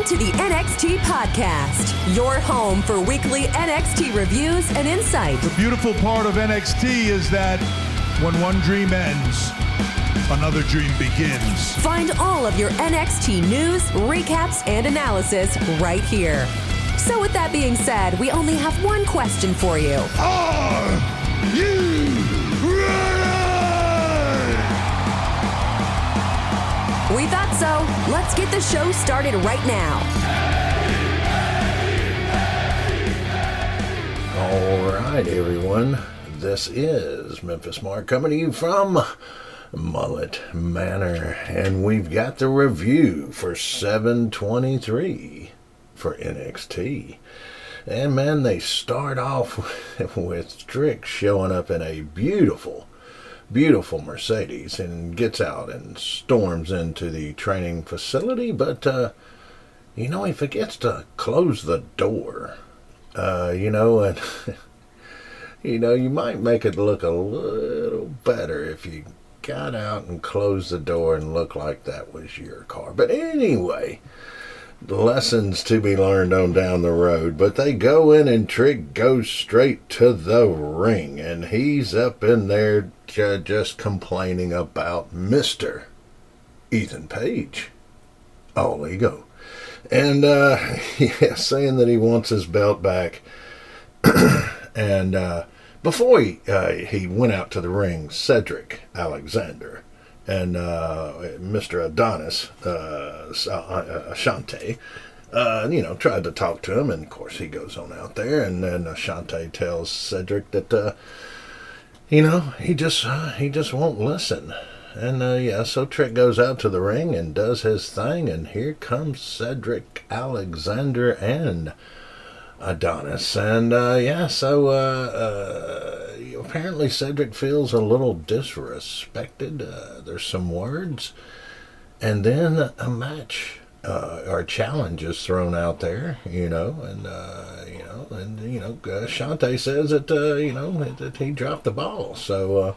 to the NXT Podcast, your home for weekly NXT reviews and insight. The beautiful part of NXT is that when one dream ends, another dream begins. Find all of your NXT news, recaps, and analysis right here. So with that being said, we only have one question for you. Are you ready? We thought so. Let's get the show started right now. All right, everyone. This is Memphis Mark coming to you from Mullet Manor, and we've got the review for 7/23 for NXT. And man, they start off with Trick showing up in a beautiful Mercedes and gets out and storms into the training facility, but he forgets to close the door. And you might make it look a little better if you got out and closed the door and looked like that was your car. But anyway, lessons to be learned on down the road. But they go in and Trick goes straight to the ring, and he's up in there just complaining about Mr. Ethan Page. All ego. And saying that he wants his belt back. And before he went out to the ring, Cedric Alexander and Mr. Adonis, Ashante, tried to talk to him, and of course he goes on out there, and then Ashante tells Cedric that, he just won't listen. And so Trick goes out to the ring and does his thing, and here comes Cedric Alexander and Adonis. And apparently Cedric feels a little disrespected. There's some words, and then a match or challenge is thrown out there, Shante says that that he dropped the ball. So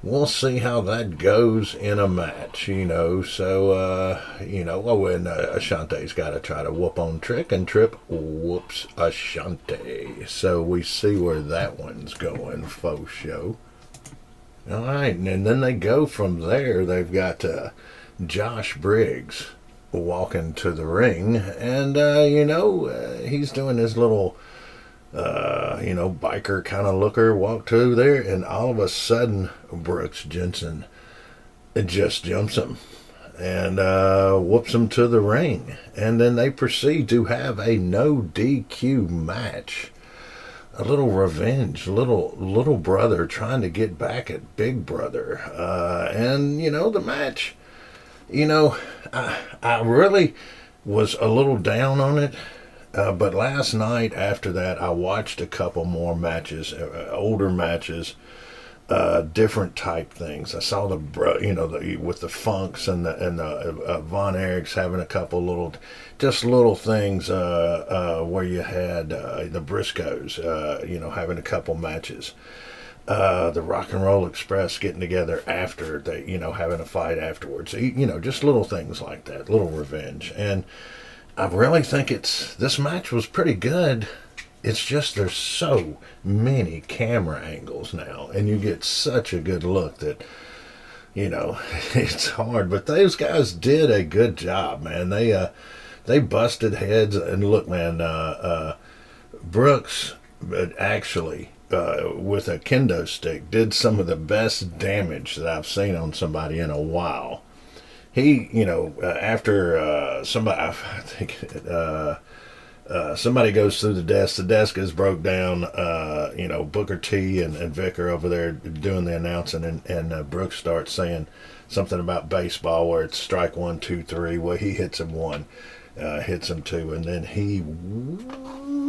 we'll see how that goes in a match, and Ashante's got to try to whoop on Trick, and Trick whoops Ashante. So we see where that one's going, faux show. All right, and then they go from there. They've got Josh Briggs walking to the ring, and, he's doing his little, biker kind of looker walk to there, and all of a sudden, Brooks Jensen just jumps him and whoops him to the ring. And then they proceed to have a no DQ match. A little revenge, little brother trying to get back at big brother. And the match, I really was a little down on it. But last night after that, I watched a couple more matches, older matches, different type things. I saw with the Funks and the Von Erichs having a couple little things where you had the Briscoes, having a couple matches. The Rock and Roll Express getting together after they, having a fight afterwards. Just little things like that, little revenge. And I really think this match was pretty good. It's just there's so many camera angles now, and you get such a good look that, it's hard. But those guys did a good job, man. They busted heads, and look, man, Brooks actually, with a kendo stick, did some of the best damage that I've seen on somebody in a while. He, after somebody, I think somebody goes through the desk is broke down. Booker T and Vic are over there doing the announcing, and Brooks starts saying something about baseball where it's strike 1, 2, 3. Well, he hits him 1, hits him 2, and then he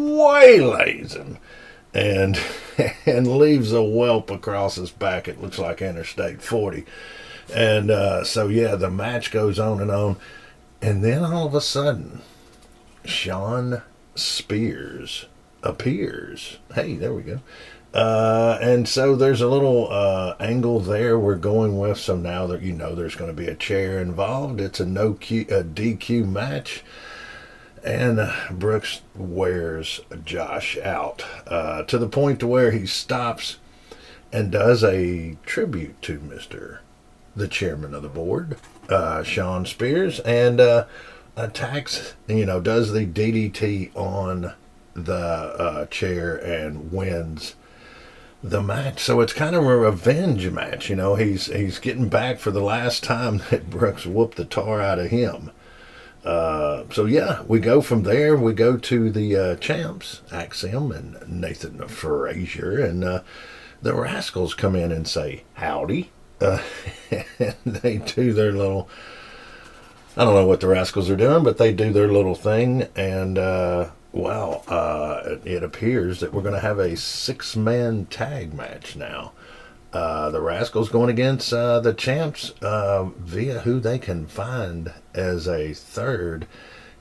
waylays him and leaves a whelp across his back. It looks like Interstate 40. And the match goes on, and then all of a sudden, Sean Spears appears. Hey, there we go. And so there's a little angle there we're going with. So now that there's going to be a chair involved, it's a DQ match. And Brooks wears Josh out to the point to where he stops and does a tribute to the chairman of the board, Sean Spears, and attacks, does the DDT on the chair and wins the match. So it's kind of a revenge match. He's getting back for the last time that Brooks whooped the tar out of him. So yeah, we go from there. We go to the champs, Axiom and Nathan Frazier, and the Rascals come in and say howdy. And they do their little, I don't know what the Rascals are doing, but they do their little thing, and it appears that we're going to have a 6-man tag match now. The Rascals going against the champs via who they can find as a third.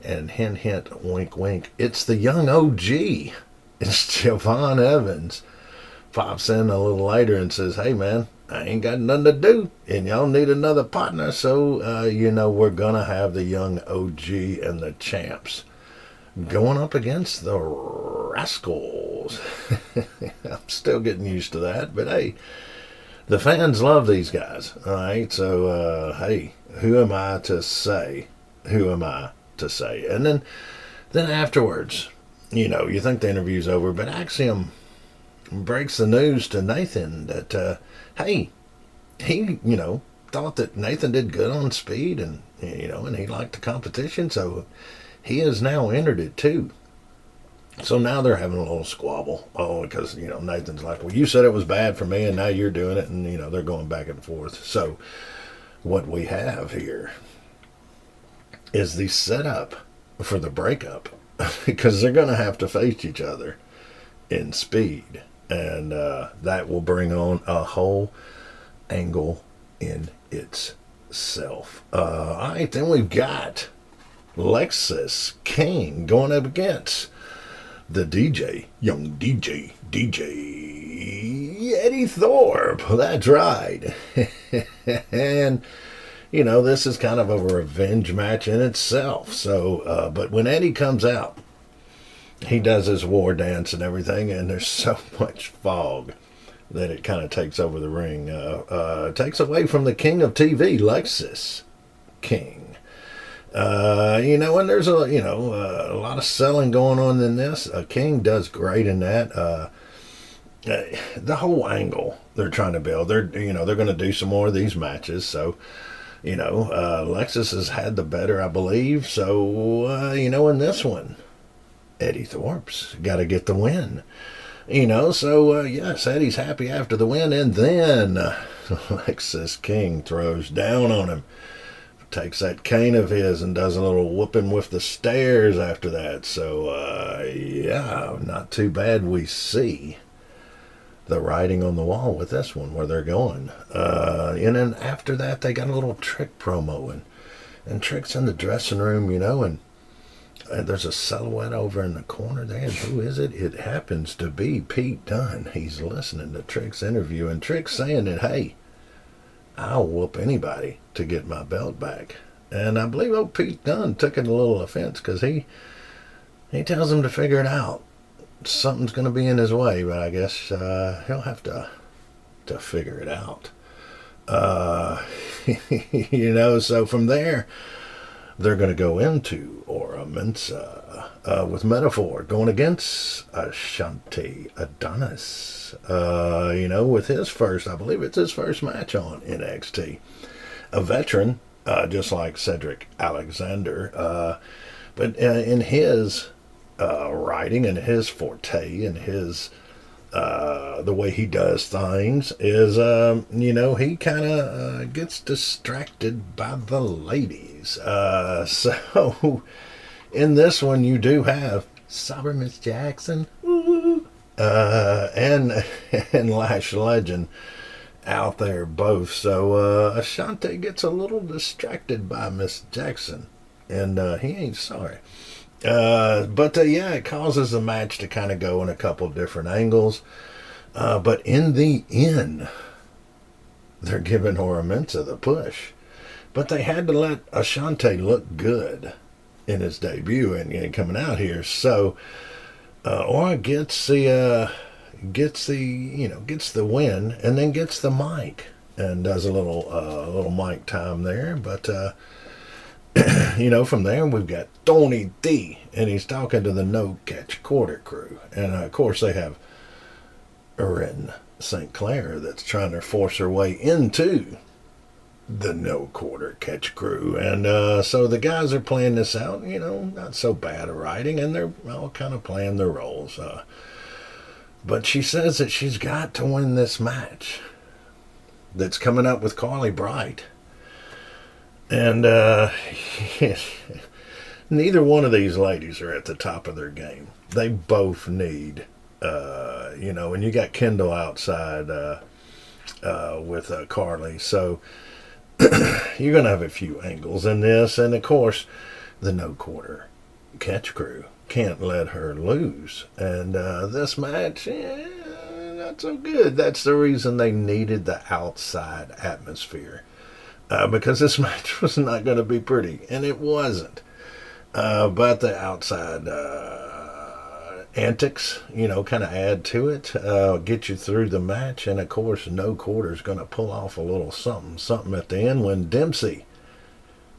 And hint, hint, wink, wink. It's the young OG. It's Javon Evans. Pops in a little later and says, hey, man, I ain't got nothing to do. And y'all need another partner. So, we're going to have the young OG and the champs going up against the Rascals. I'm still getting used to that. But, hey, the fans love these guys, all right? So, hey, who am I to say? Who am I to say? And then afterwards, you think the interview's over, but Axiom breaks the news to Nathan that, hey, he, thought that Nathan did good on speed and he liked the competition, so he has now entered it too. So now they're having a little squabble. Oh, because, Nathan's like, well, you said it was bad for me and now you're doing it. And, they're going back and forth. So what we have here is the setup for the breakup because they're going to have to face each other in speed. And that will bring on a whole angle in itself. All right, then we've got Lexis King going up against the young DJ, Eddy Thorpe. That's right. And, this is kind of a revenge match in itself. So, but when Eddy comes out, he does his war dance and everything, and there's so much fog that it kind of takes over the ring. Takes away from the king of TV, Lexis King. And there's a lot of selling going on in this. King does great in that. The whole angle they're trying to build, they're going to do some more of these matches. So, Lexis has had the better, I believe. So, in this one, Eddy Thorpe's got to get the win. So, yes, Eddy's happy after the win. And then Lexis King throws down on him. Takes that cane of his and does a little whooping with the stairs after that. So, not too bad. We see the writing on the wall with this one, where they're going. And then after that, they got a little Trick promo. And Trick's in the dressing room, and there's a silhouette over in the corner there. And who is it? It happens to be Pete Dunne. He's listening to Trick's interview. And Trick's saying that, hey, I'll whoop anybody to get my belt back. And I believe old Pete Dunne took it a little offense because he tells him to figure it out. Something's going to be in his way, but I guess he'll have to figure it out. So from there, they're going to go into Ora Mensa with Metaphor going against Ashante Adonis. With his first, I believe it's his first match on NXT. A veteran, just like Cedric Alexander, but in his writing and his forte and his the way he does things is, he kind of gets distracted by the ladies. So in this one, you do have Sober Miss Jackson, and Lash Legend out there both. So Ashante gets a little distracted by Miss Jackson, and he ain't sorry. It causes the match to kind of go in a couple different angles. But in the end, they're giving Ora Mensa the push. But they had to let Ashante look good in his debut and coming out here. So Aura gets the win, and then gets the mic and does a little mic time there. But from there we've got Tony D, and he's talking to the No Catch Quarter crew, and of course they have Erin St. Clair that's trying to force her way into the No Quarter Catch crew. And so the guys are playing this out, not so bad at writing, and they're all kind of playing their roles. But she says that she's got to win this match that's coming up with Carly Bright. And neither one of these ladies are at the top of their game. They both need, and you got Kendall outside with Carly. So you're going to have a few angles in this. And, of course, the No Quarter Catch crew can't let her lose. And this match, not so good. That's the reason they needed the outside atmosphere. Because this match was not going to be pretty. And it wasn't. But the outside antics, kind of add to it, get you through the match. And, of course, No Quarter's going to pull off a little something at the end when Dempsey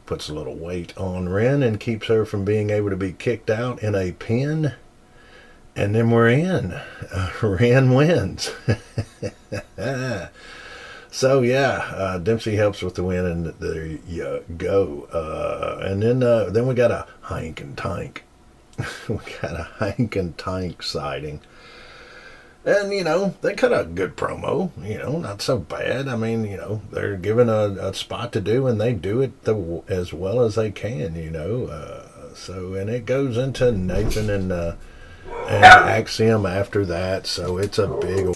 puts a little weight on Ren and keeps her from being able to be kicked out in a pin. And then we're in. Ren wins. So, Dempsey helps with the win, and there you go. And then we got a Hank and Tank. We got a Hank and Tank sighting. And, they cut a good promo, not so bad. I mean, they're given a spot to do, and they do it as well as they can, So, and it goes into Nathan and Axiom after that. So it's a big...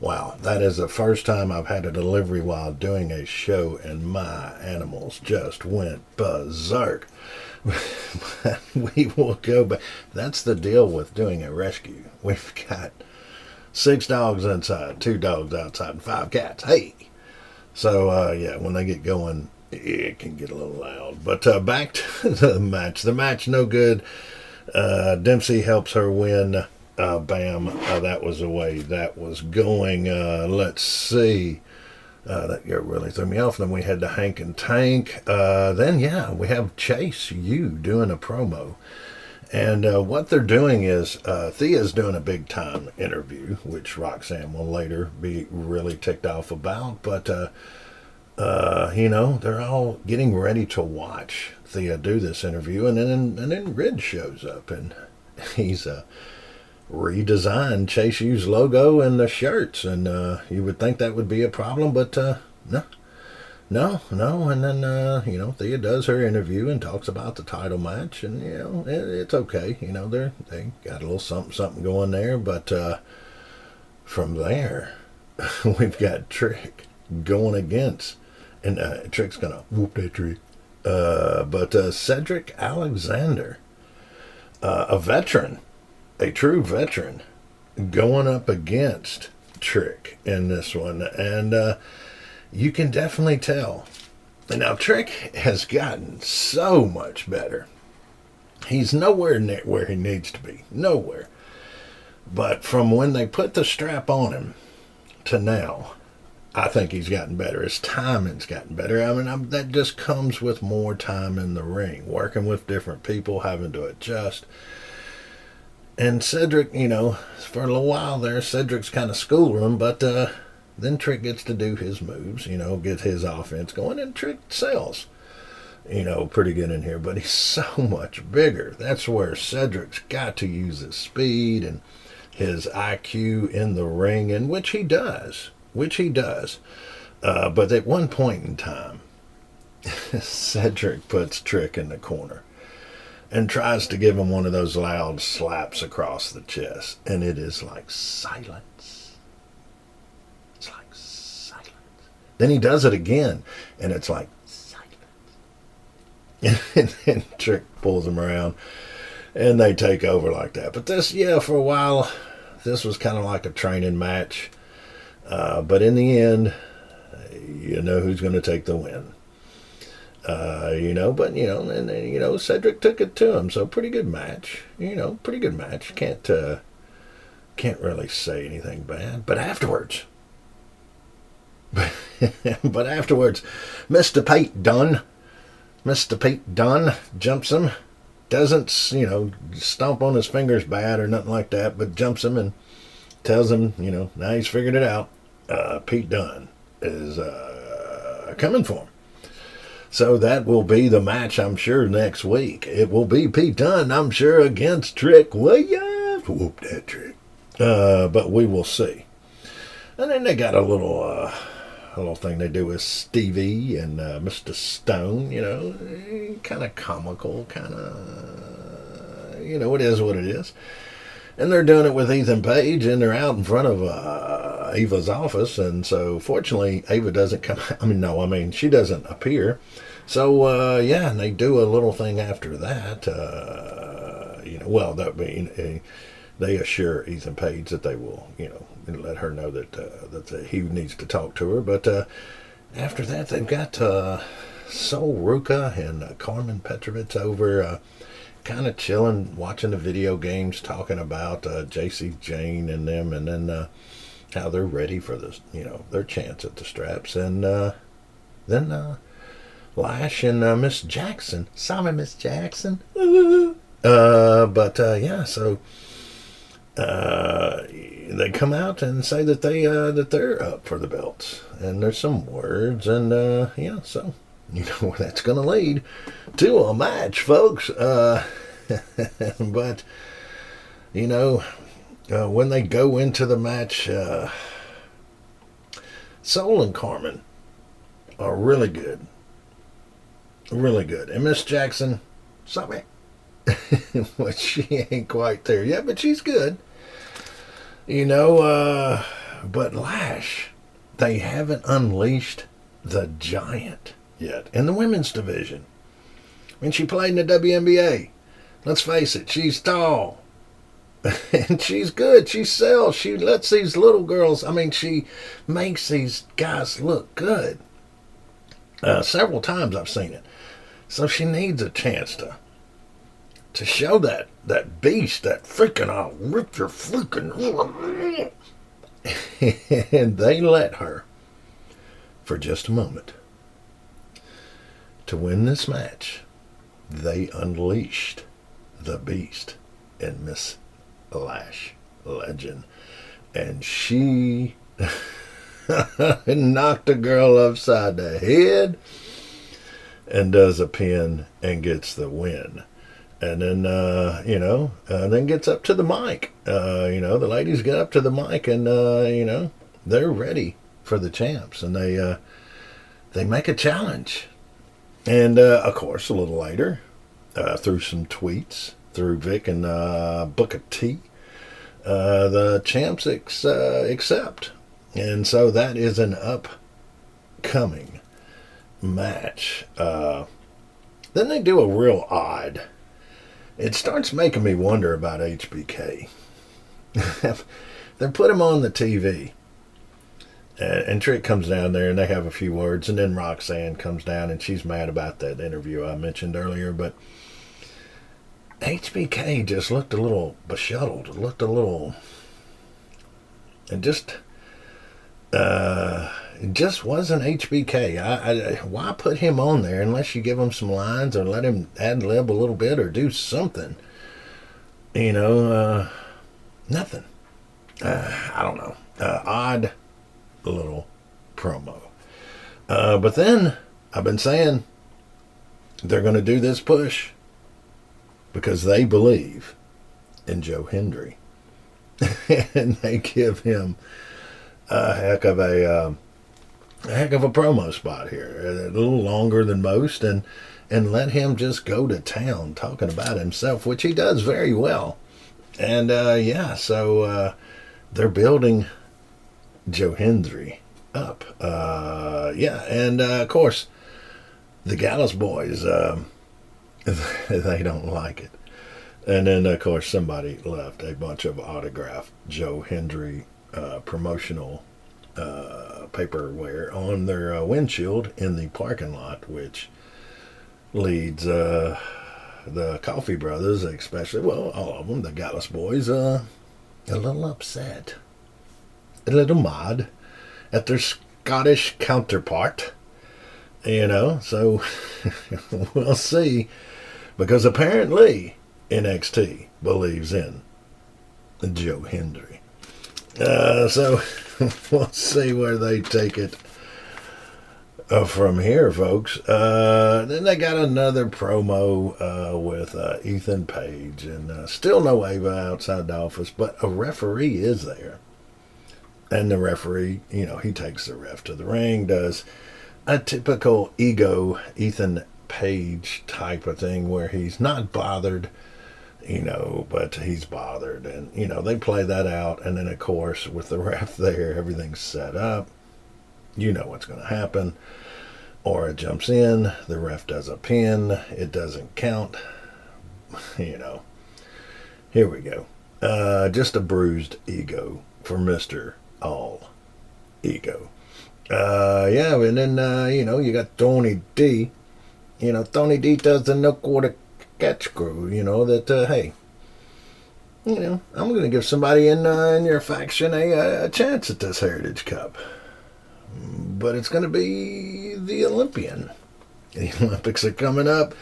Wow, that is the first time I've had a delivery while doing a show, and my animals just went berserk. We will go back. That's the deal with doing a rescue. We've got 6 dogs inside, 2 dogs outside, and 5 cats. Hey! So, when they get going, it can get a little loud. But back to the match. The match, no good. Dempsey helps her win. Bam, that was the way that was going. Let's see. That really threw me off. Then we had the Hank and Tank. Then, we have Chase U doing a promo. And what they're doing is Thea's doing a big time interview, which Roxanne will later be really ticked off about. But, they're all getting ready to watch Thea do this interview. And then Ridge shows up, and he's redesigned Chase U's logo and the shirts, and you would think that would be a problem, but no. And then Thea does her interview and talks about the title match, and it's okay. They got a little something going there, but from there we've got Trick going against, and Trick's gonna whoop that Trick. But Cedric Alexander, a veteran. A true veteran going up against Trick in this one. And you can definitely tell. And now Trick has gotten so much better. He's nowhere near where he needs to be. Nowhere. But from when they put the strap on him to now, I think he's gotten better. His timing's gotten better. I mean, that just comes with more time in the ring. Working with different people, having to adjust. And Cedric, for a little while there, Cedric's kind of schooling him, but then Trick gets to do his moves, get his offense going, and Trick sells, pretty good in here. But he's so much bigger. That's where Cedric's got to use his speed and his IQ in the ring, and which he does. But at one point in time, Cedric puts Trick in the corner and tries to give him one of those loud slaps across the chest. And it is like silence. It's like silence. Then he does it again, and it's like silence. And then Trick pulls him around, and they take over like that. But this, for a while, this was kind of like a training match. But in the end, you know who's going to take the win. and Cedric took it to him. So pretty good match. Pretty good match. Can't really say anything bad. But afterwards, Mr. Pete Dunne jumps him. Doesn't, stomp on his fingers bad or nothing like that, but jumps him and tells him, now he's figured it out. Pete Dunne is coming for him. So that will be the match, I'm sure, next week. It will be Pete Dunne, I'm sure, against Trick Williams. Whoop that Trick. But we will see. And then they got a little thing they do with Stevie and Mr. Stone, kind of comical, kind of, it is what it is. And they're doing it with Ethan Page, and they're out in front of Ava's office, and so fortunately Ava doesn't come. She doesn't appear. So and they do a little thing after that. They assure Ethan Page that they will, let her know that he needs to talk to her. But after that, they've got Sol Ruka and Carmen Petrovich over, kind of chilling, watching the video games, talking about JC Jane and them, and then how they're ready for this, their chance at the straps. And then Lash and Miss Jackson. Sorry, Miss Jackson. So they come out and say that they're up for the belts, and there's some words, and so where that's going to lead to a match, folks. But when they go into the match, Sol and Carmen are really good, and Miss Jackson, sorry, well, she ain't quite there yet, but she's good. But Lash, they haven't unleashed the giant yet in the women's division. She played in the WNBA. Let's face it, she's tall. And she's good. She sells. She lets these little girls, she makes these guys look good. Several times I've seen it. So she needs a chance to show that beast, that freaking, I'll rip your freaking... And they let her, for just a moment, to win this match. They unleashed the beast in Miss Lash Legend, and she knocked a girl upside the head and does a pin and gets the win. And then, then gets up to the mic. The ladies get up to the mic, and, they're ready for the champs. And they make a challenge. And, of course, a little later, through some tweets, through Vic and Booker T, the champs accept. And so that is an upcoming match. Then they do a real odd... It starts making me wonder about HBK. They put him on the TV. And Trick comes down there and they have a few words. And then Roxanne comes down and she's mad about that interview I mentioned earlier. But HBK just looked a little befuddled. Looked a little... It just wasn't HBK. Why put him on there unless you give him some lines or let him ad-lib a little bit or do something? Nothing. I don't know. Odd little promo. But then, I've been saying, they're going to do this push because they believe in Joe Hendry. And they give him a heck of a promo spot here, a little longer than most, and let him just go to town talking about himself, which he does very well. And so they're building Joe Hendry up. And of course, the Gallus boys, they don't like it. And then, of course, somebody left a bunch of autographed Joe Hendry promotional paperware on their windshield in the parking lot, which leads the Coffee Brothers, especially, well, all of them, the Gallus boys, a little upset, a little mad at their Scottish counterpart, so we'll see, because apparently NXT believes in Joe Hendry. So we'll see where they take it from here, folks. Then they got another promo with Ethan Page, and still no Ava outside the office, but a referee is there. And the referee, he takes the ref to the ring, does a typical ego Ethan Page type of thing where he's not bothered, but he's bothered. And, they play that out. And then, of course, with the ref there, everything's set up. You know what's going to happen. Aura jumps in. The ref does a pin. It doesn't count. Here we go. Just a bruised ego for Mr. All Ego. And then, you got Tony D. Tony D does the no quarter catch crew, hey, I'm going to give somebody in your faction a chance at this Heritage Cup. But it's going to be the Olympian. The Olympics are coming up.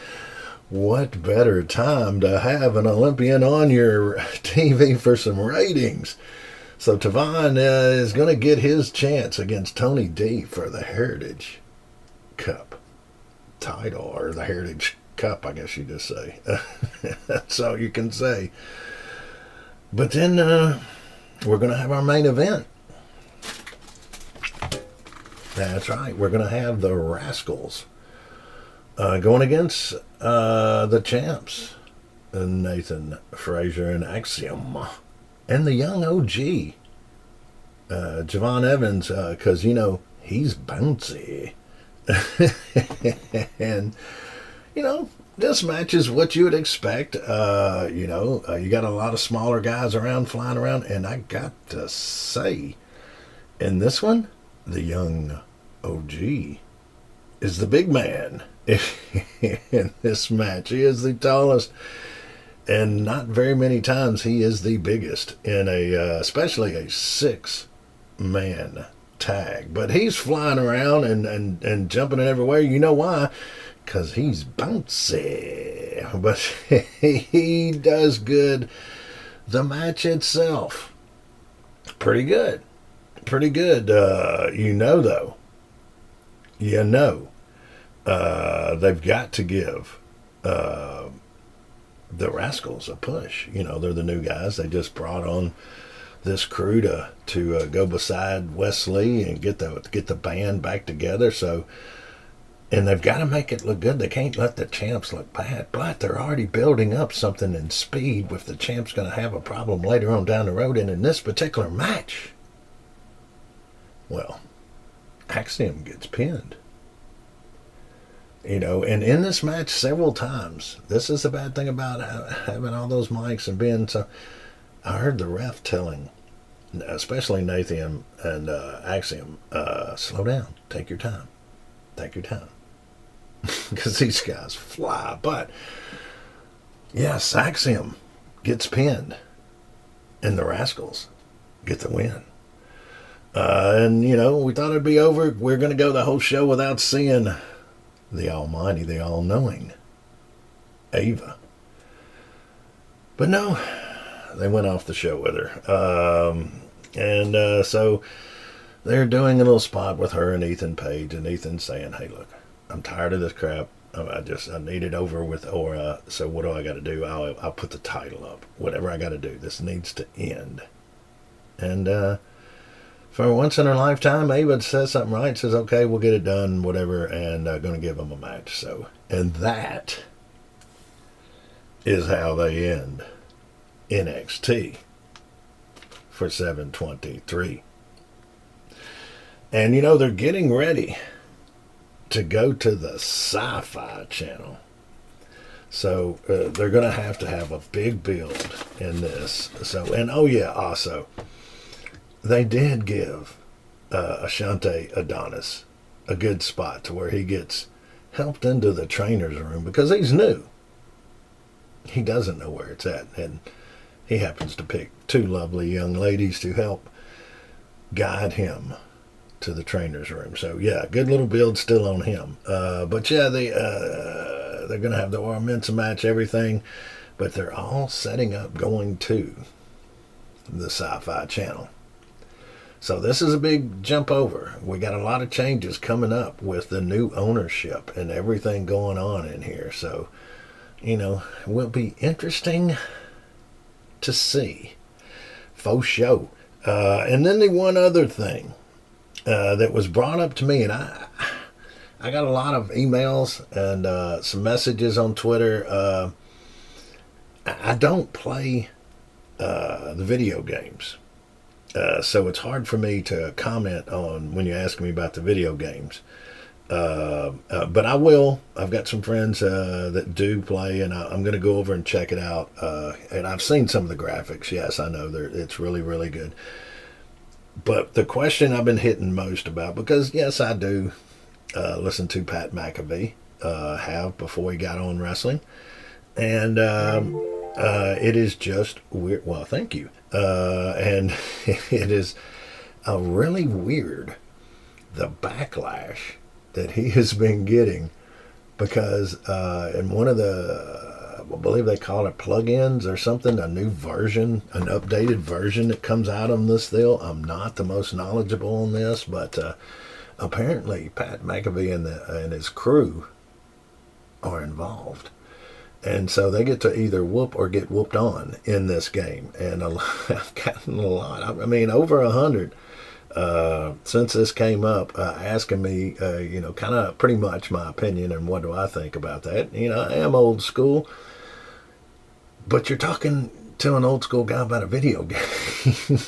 What better time to have an Olympian on your TV for some ratings? So Tavon is going to get his chance against Tony D for the Heritage Cup title, or the Heritage Cup, I guess you just say. That's all you can say. But then we're going to have our main event. That's right. We're going to have the Rascals going against the champs, Nathan Frazier and Axiom, and the young OG, Javon Evans, because, he's bouncy. And, this match is what you would expect. You got a lot of smaller guys flying around, and I got to say, in this one, the young OG is the big man in this match. He is the tallest, and not very many times he is the biggest in especially a 6-man tag. But he's flying around and jumping in everywhere. You know why? Because he's bouncy. But he does good. The match itself, pretty good. Pretty good. Though. They've got to give the Rascals a push. They're the new guys. They just brought on this crew to go beside Wesley and get the band back together. So, and they've got to make it look good. They can't let the champs look bad. But they're already building up something in speed with the champs going to have a problem later on down the road. And in this particular match, well, Axiom gets pinned. And in this match several times, this is the bad thing about having all those mics and being so. I heard the ref telling, especially Nathan and Axiom, slow down, take your time. Because these guys fly. But, yes, Axiom gets pinned, and the Rascals get the win. And, we thought it'd be over. We're going to go the whole show without seeing the almighty, the all-knowing Ava. But no, they went off the show with her. So they're doing a little spot with her and Ethan Page, and Ethan's saying, hey, look, I'm tired of this crap. I need it over with Aura. So what do I got to do? I'll put the title up. Whatever I got to do. This needs to end. And for once in her lifetime, Ava says something right. Says, okay, we'll get it done, whatever, and going to give them a match. So, and that is how they end NXT for 7/23. And, they're getting ready to go to the Sci-Fi Channel. So, they're going to have a big build in this. So, and also, they did give Ashante Adonis a good spot to where he gets helped into the trainer's room because he's new. He doesn't know where it's at, and he happens to pick two lovely young ladies to help guide him to the trainer's room. So yeah, good little build still on him. But yeah, they're going to have the Royal Mensa match, everything, but they're all setting up going to the Sci-Fi Channel. So this is a big jump over. We got a lot of changes coming up with the new ownership and everything going on in here. So, it will be interesting to see. Faux show. And then the one other thing that was brought up to me, and I got a lot of emails and some messages on Twitter. I don't play the video games. So it's hard for me to comment on when you ask me about the video games. But I will. I've got some friends that do play, and I'm going to go over and check it out. And I've seen some of the graphics. Yes, I know it's really, really good. But the question I've been hitting most about, because yes, I do listen to Pat McAfee, have before he got on wrestling. And it is just weird. Well, thank you. And it is really weird, the backlash that he has been getting, because in one of the, I believe they call it plugins or something, a new version, an updated version that comes out on this deal. I'm not the most knowledgeable on this, but apparently Pat McAfee and his crew are involved. And so they get to either whoop or get whooped on in this game. And I've gotten a lot. I mean, over 100 since this came up, asking me, kind of pretty much my opinion and what do I think about that. I am old school. But you're talking to an old school guy about a video game.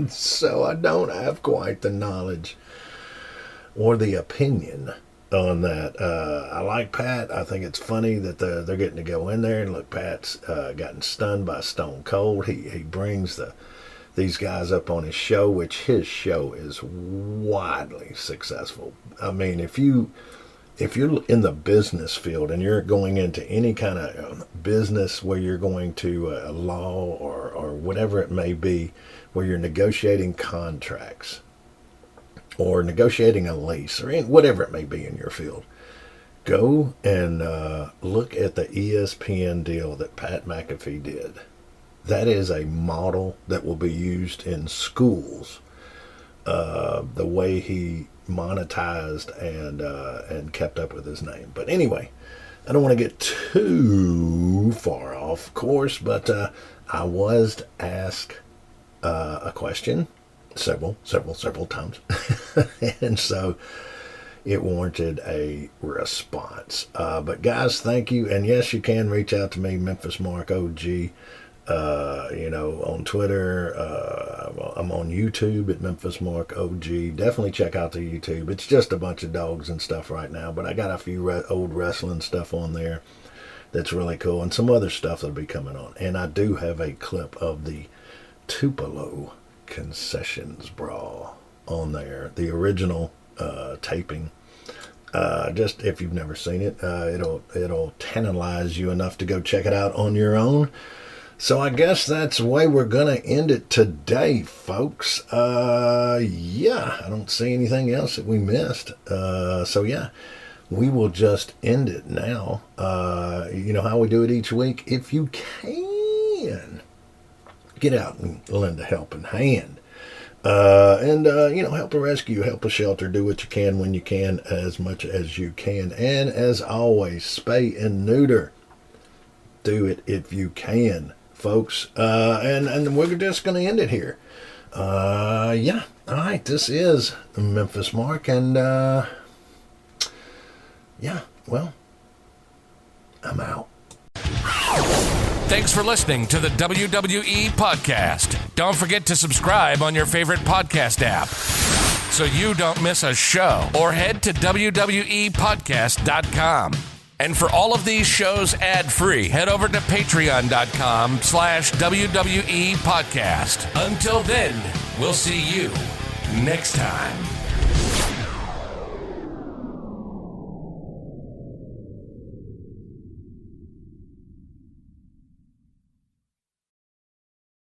So I don't have quite the knowledge or the opinion on that. I like Pat. I think it's funny that they're getting to go in there and look. Pat's gotten stunned by Stone Cold. He brings these guys up on his show, which his show is widely successful. I mean, if you're in the business field and you're going into any kind of business where you're going to law or whatever it may be, where you're negotiating contracts or negotiating a lease, or whatever it may be in your field, go and look at the ESPN deal that Pat McAfee did. That is a model that will be used in schools. The way he monetized and kept up with his name. But anyway, I don't want to get too far off course, but I was asked a question several times. And so it warranted a response. But guys, thank you. And yes, you can reach out to me, Memphis Mark OG, on Twitter. I'm on YouTube at Memphis Mark OG. Definitely check out the YouTube. It's just a bunch of dogs and stuff right now, but I got a few old wrestling stuff on there that's really cool, and some other stuff that'll be coming on. And I do have a clip of the Tupelo Concessions Brawl on there, the original taping. Just if you've never seen it, it'll tantalize you enough to go check it out on your own. So I guess that's the way we're going to end it today, folks. Yeah, I don't see anything else that we missed. So yeah, we will just end it now. You know how we do it each week. If you can, get out and lend a helping hand. And help a rescue, help a shelter, do what you can when you can, as much as you can. And as always, spay and neuter. Do it if you can, folks. And we're just going to end it here. Yeah. All right. This is Memphis Mark. And, yeah, well, I'm out. Thanks for listening to the WWE Podcast. Don't forget to subscribe on your favorite podcast app so you don't miss a show, or head to WWEpodcast.com. And for all of these shows ad-free, head over to patreon.com/WWE Podcast. Until then, we'll see you next time.